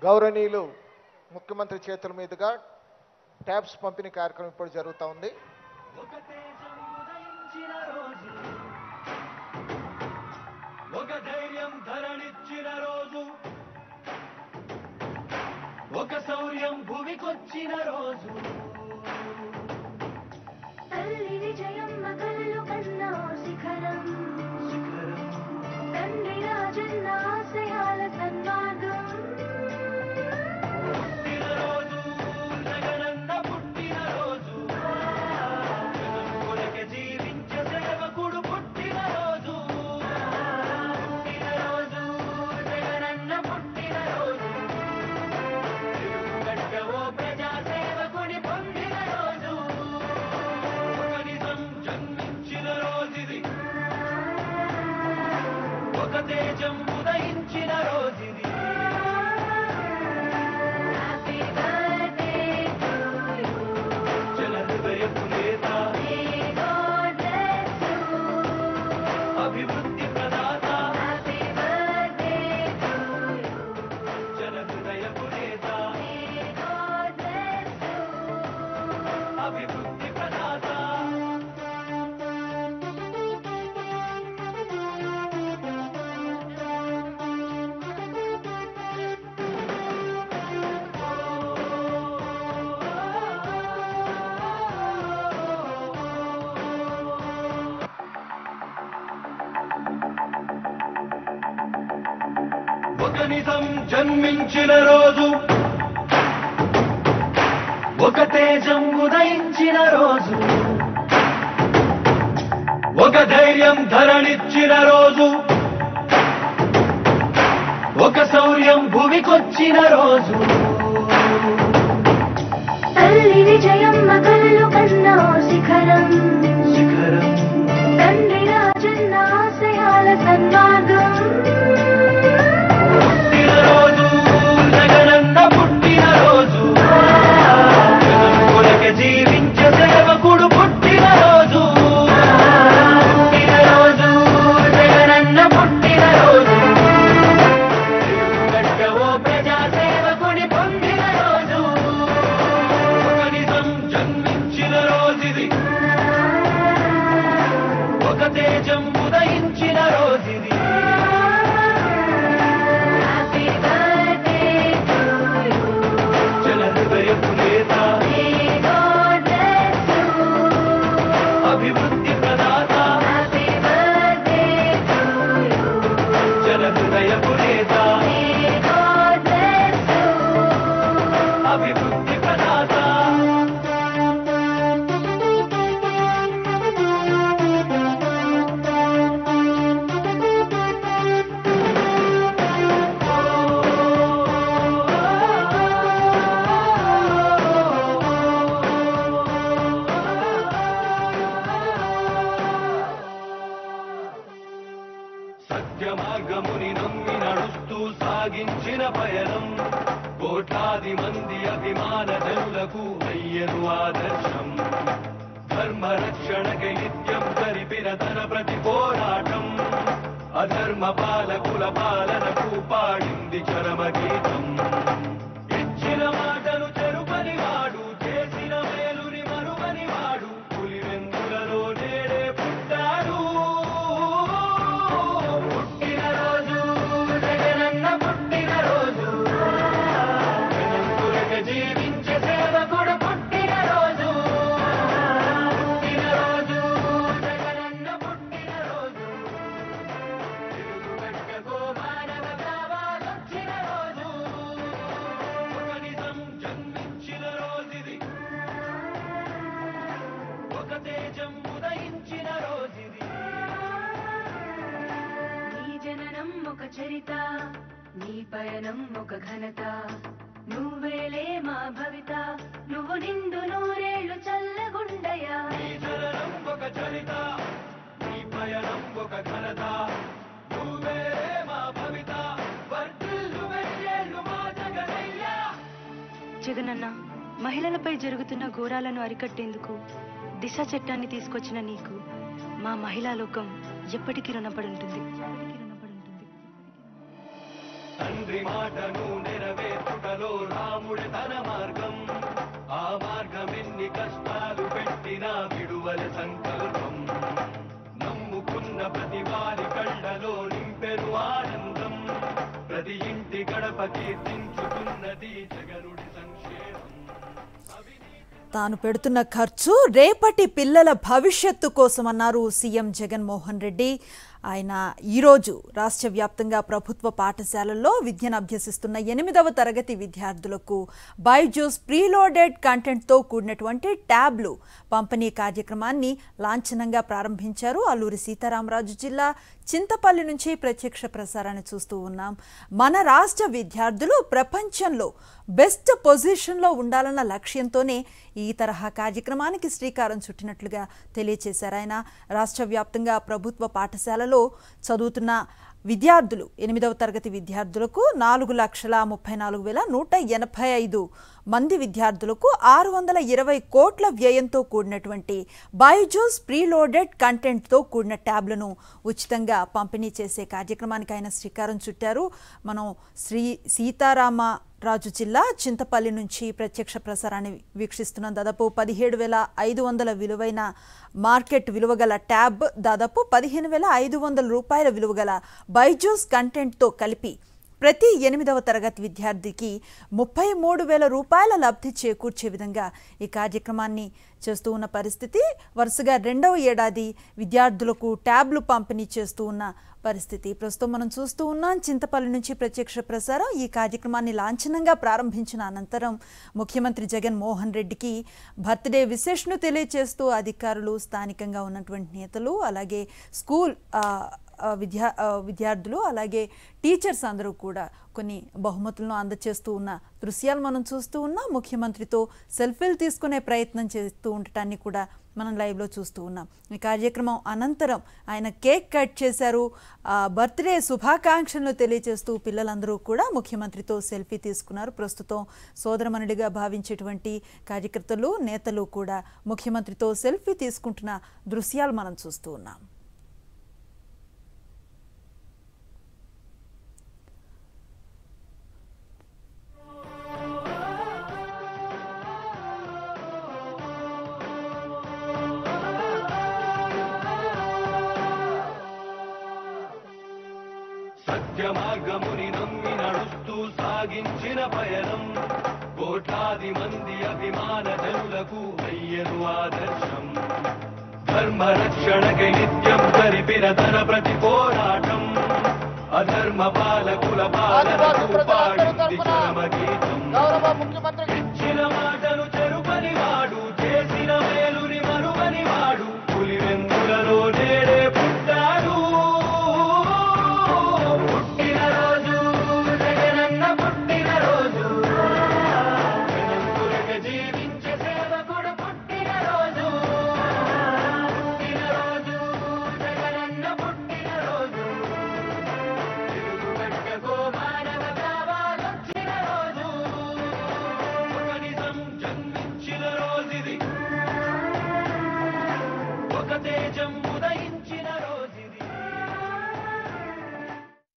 గౌరవనీయులు ముఖ్యమంత్రి చేతుల మీదుగా ట్యాబ్స్ పంపిణీ కార్యక్రమం ఇప్పుడు జరుగుతూ ఉంది. ఒక ధైర్యం ధరణిచ్చిన రోజు, ఒక శౌర్యం భూమికొచ్చిన రోజు, తల్లి విజయమ్మ కలలు కన్నా శిఖరం, తండ్రి రాజన్న ఆశయాల సన్మార్గం, పుట్టిన రోజు జగనన్న పుట్టిన రోజు, జగన్ కొరకే జీవించే సేవకుడు పుట్టిన రోజు, పుట్టిన రోజు జగనన్న పుట్టిన రోజు, తెలుగుగడ్డ ఓ ప్రజా సేవకుని పొందిన రోజు, ఒక నిజం జన్మించిన రోజుది, ఒక తేజం ఉదయించిన రోజుది. హ్యాపీ బర్త్డే టు యు, జన హృదయపు నేత, మే గాడ్ బ్లెస్ యు, అభివృద్ధి ప్రదాత, హ్యాపీ బర్త్డే టు యు, జన హృదయపు నేత, మే గాడ్ బ్లెస్ యు. అభివృద్ధి ప్రదాత. ఒక నిజం జన్మించిన రోజు, ఒక తేజం ఉదయించిన రోజు, ఒక ధైర్యం ధరణిచ్చిన రోజు, ఒక శౌర్యం భూమికొచ్చిన రోజు, తల్లి విజయమ్మ కలలు కన్నా శిఖరం, శిఖరం, తండ్రి రాజన్న ఆశయాల సన్మార్గం, పుట్టిన రోజు జగనన్న పుట్టిన రోజు, జగన్ కొరకే జీవించే సేవకుడు పుట్టిన రోజు, పుట్టిన రోజు జగనన్న పుట్టిన రోజు, తెలుగుగడ్డ ఓ ప్రజా సేవకుని పొందిన రోజు, ఒక నిజం జన్మించిన రోజుది, ఒక తేజం ఉదయించిన రోజుది. హ్యాపీ బర్త్డే టు యు, జన హృదయపు నేత, మే గాడ్ బ్లెస్ యు, అభివృద్ధి ప్రదాత, హ్యాపీ బర్త్డే టు యు, జన హృదయపు నేత, మే గాడ్ బ్లెస్ యు. అభివృద్ధి ప్రదాత. సత్య మార్గముని నమ్మి నడుస్తూ సాగించిన పయనం, కోట్లాది మంది అభిమాన జనులకు అయ్యను ఆదర్శం, ధర్మ రక్షణకై నిత్యం జరిపిన తన ప్రతి పోరాటం, అధర్మ పాలకుల పాలనకు పాడింది చరమ గీతం, ఇచ్చిన మాటను చెరుపని వాడు, చేసిన మేలుని మరువని వాడు, పులివెందులలో నేడే పుట్టాడు, పుట్టిన రోజు జగనన్న పుట్టిన రోజు, జగన్ కొరకే జీవించే సేవకుడు పుట్టిన రోజు, పుట్టిన రోజు జగనన్న పుట్టిన రోజు, తెలుగుగడ్డకు మానవ కావాలొచ్చిన రోజు, ఒక నిజం జన్మించిన రోజుది, ఒక తేజం ఉదయించిన రోజుది. నీ జననం ఒక చరిత, నీ పయనం ఒక ఘనత, నువ్వేలే మా భవిత, నువ్వు నిండు నూరేళ్లు చల్లగుండయా. నీ జననం ఒక చరిత, నీ పయనం ఒక ఘనత, నువ్వే మా భవిత, వర్ధిల్లు వెయ్యేళ్ళు మా జగనయ్యా. జగనన్న, మహిళలపై జరుగుతున్న ఘోరాలను అరికట్టేందుకు దిశ చట్టాన్ని తీసుకొచ్చిన నీకు మా మహిళా లోకం ఎప్పటికీ రుణపడి ఉంటుంది. తండ్రి మాటను నెరవేర్చు కళ్ళలో రాముడి తన మార్గం ఆ మార్గం ఎన్ని కష్టాలు పెట్టినా విడువల సంకల్పం నమ్ముకున్న ప్రతి వారి కళ్ళలో నింపెను ఆనందం ప్రతి ఇంటి గడప కీర్తించుతున్నది జగనుడి సంక్షేమం తాను పెడుతున్న ఖర్చు రేపటి పిల్లల భవిష్యత్తు కోసమన్నారు సీఎం జగన్మోహన్ రెడ్డి. ఆయన ఈరోజు రాష్ట్ర వ్యాప్తంగా ప్రభుత్వ పాఠశాలల్లో విద్యను అభ్యసిస్తున్న 8వ తరగతి విద్యార్థులకు బైజూస్ ప్రీలోడెడ్ కంటెంట్తో కూడినటువంటి ట్యాబ్లు పంపిణీ కార్యక్రమాన్ని లాంఛనంగా ప్రారంభించారు. అల్లూరి సీతారామరాజు జిల్లా చింతపల్లి నుంచి ప్రత్యక్ష ప్రసారాన్ని చూస్తూ ఉన్నాం. మన రాష్ట్ర విద్యార్థులు ప్రపంచంలో బెస్ట్ పొజిషన్లో ఉండాలన్న లక్ష్యంతోనే ఈ తరహా కార్యక్రమానికి శ్రీకారం చుట్టినట్లుగా తెలియజేశారు ఆయన. రాష్ట్ర వ్యాప్తంగా ప్రభుత్వ పాఠశాలలో చదువుతున్న విద్యార్థులు 8వ తరగతి విద్యార్థులకు 4,34,185 మంది విద్యార్థులకు 620 కోట్ల వ్యయంతో కూడినటువంటి బైజూస్ ప్రీలోడెడ్ కంటెంట్తో కూడిన ట్యాబ్లను ఉచితంగా పంపిణీ చేసే కార్యక్రమానికి ఆయన శ్రీకారం చుట్టారు. మనం సీతారామరాజు జిల్లా చింతపల్లి నుంచి ప్రత్యక్ష ప్రసారాన్ని వీక్షిస్తున్నాం. దాదాపు 17,500 విలువైన మార్కెట్ విలువగల ట్యాబ్, దాదాపు 15,500 రూపాయల విలువగల బైజూస్ కంటెంట్తో కలిపి ప్రతి 8వ తరగతి విద్యార్థికి 33,000 రూపాయల లబ్ధి చేకూర్చే విధంగా ఈ కార్యక్రమాన్ని చేస్తూ ఉన్న పరిస్థితి. వరుసగా 2వ ఏడాది విద్యార్థులకు ట్యాబ్లు పంపిణీ చేస్తూ ఉన్న పరిస్థితి ప్రస్తుతం మనం చూస్తూ ఉన్నాం. చింతపల్లి నుంచి ప్రత్యక్ష ప్రసారం. ఈ కార్యక్రమాన్ని లాంఛనంగా ప్రారంభించిన అనంతరం ముఖ్యమంత్రి జగన్మోహన్ రెడ్డికి బర్త్డే విశేష్ను తెలియజేస్తూ అధికారులు, స్థానికంగా ఉన్నటువంటి నేతలు, అలాగే స్కూల్ విద్యార్థులు, అలాగే టీచర్స్ అందరూ కూడా కొన్ని బహుమతులను అందజేస్తూ ఉన్న దృశ్యాలు మనం చూస్తూ ఉన్నాం. ముఖ్యమంత్రితో సెల్ఫీలు తీసుకునే ప్రయత్నం చేస్తూ ఉండటాన్ని కూడా మనం లైవ్లో చూస్తూ ఉన్నాం. ఈ కార్యక్రమం అనంతరం ఆయన కేక్ కట్ చేశారు. బర్త్డే శుభాకాంక్షలను తెలియజేస్తూ పిల్లలందరూ కూడా ముఖ్యమంత్రితో సెల్ఫీ తీసుకున్నారు. ప్రస్తుతం సోదరమణుడిగా భావించేటువంటి కార్యకర్తలు, నేతలు కూడా ముఖ్యమంత్రితో సెల్ఫీ తీసుకుంటున్న దృశ్యాలు మనం చూస్తూ ఉన్నాం. సత్యమార్గముని నమ్మి నడుస్తూ సాగించిన పయనం కోట్లాది మంది అభిమాన జనులకు అయ్యను ఆదర్శం ధర్మ రక్షణకై నిత్యం జరిపిన తన ప్రతి పోరాటం అధర్మ పాలకుల పాలనకు పాడింది చరమ గీతం ఇచ్చిన మాటను